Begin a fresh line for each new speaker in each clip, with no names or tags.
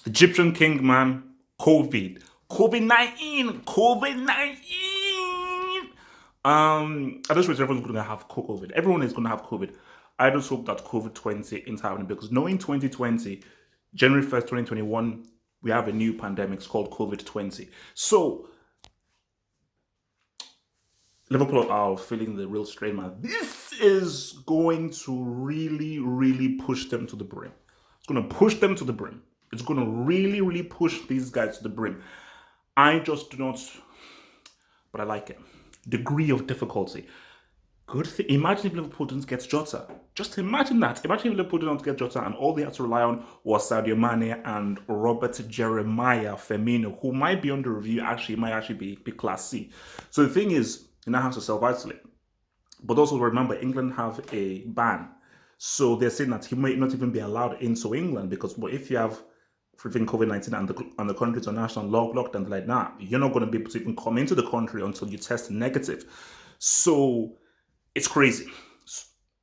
Egyptian king, man. COVID-19. I just wish everyone's gonna have COVID. Everyone is gonna have COVID. I just hope that COVID-20 isn't happening because knowing 2020, January 1st, 2021, we have a new pandemic. It's called COVID-20. So Liverpool are feeling the real strain, man. This is going to really, really push them to the brim. It's going to push them to the brim. It's going to really, really push these guys to the brim. I just do not, but I like it. Degree of difficulty. Good thing. Imagine if Liverpool didn't get Jota. Just imagine that. Imagine if Liverpool didn't get Jota and all they had to rely on was Sadio Mane and Robert Jeremiah Firmino, who might be under review. Actually, might actually be Class C. So the thing is, you now have to self-isolate. But also remember, England have a ban. So they're saying that he might not even be allowed into England because if you have freaking COVID-19 and the country's on national lockdown, like, nah, you're not going to be able to even come into the country until you test negative. So it's crazy.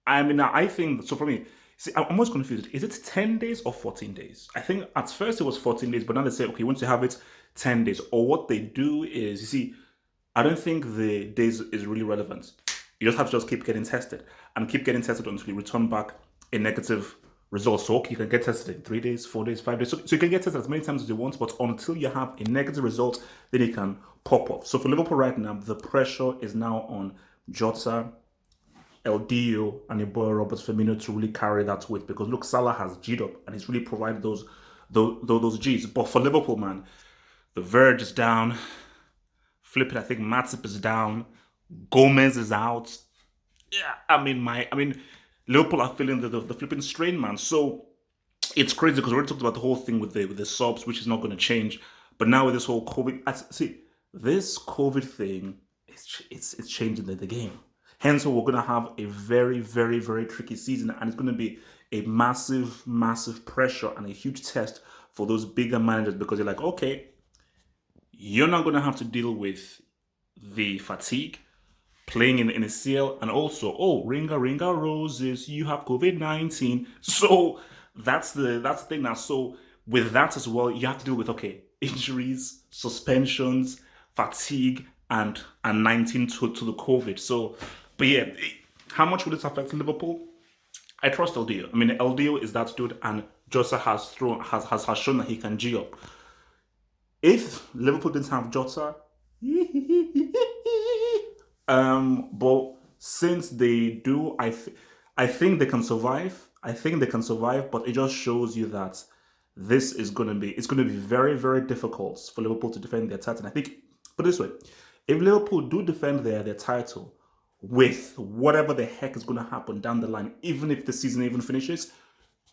I mean, I think, so for me, see, I'm almost confused. Is it 10 days or 14 days? I think at first it was 14 days, but now they say, okay, once you have it, 10 days. Or what they do is, you see, I don't think the days is really relevant. You just have to just keep getting tested and keep getting tested until you return back a negative result. So, okay, you can get tested in 3 days, 4 days, 5 days. So you can get tested as many times as you want, but until you have a negative result, then you can pop off. So for Liverpool right now, the pressure is now on Jota, LDO, and your boy Robert Firmino to really carry that weight because look, Salah has G'd up and he's really provided those G's. But for Liverpool, man, the verge is down. Flipping, I think Matip is down. Gomez is out. Yeah, I mean, Liverpool are feeling the flipping strain, man. So it's crazy because we already talked about the whole thing with the subs, which is not going to change. But now with this whole COVID, see, this COVID thing, it's changing the game. Hence, we're going to have a very, very, very tricky season, and it's going to be a massive, massive pressure and a huge test for those bigger managers because you're like, okay, you're not going to have to deal with the fatigue playing in a CL, and also, oh, ringa roses, you have COVID-19. So that's the thing now. So with that as well, you have to deal with, okay, injuries, suspensions, fatigue, and 19 to the COVID. So, but yeah, how much will this affect Liverpool? I trust LDO. I mean, LDO is that dude, and Jota has shown that he can G up. If Liverpool didn't have Jota, but since they do, I think they can survive. I think they can survive, but it just shows you that it's gonna be very, very difficult for Liverpool to defend their title. And I think, put it this way, if Liverpool do defend their title with whatever the heck is gonna happen down the line, even if the season even finishes,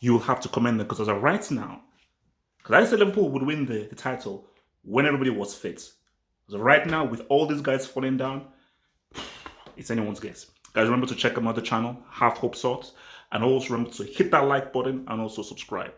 you'll have to commend them because as of right now, because I said Liverpool would win the title when everybody was fit. So right now, with all these guys falling down, it's anyone's guess. Guys, remember to check out my other channel, Half Hope Sorts, and also remember to hit that like button and also subscribe.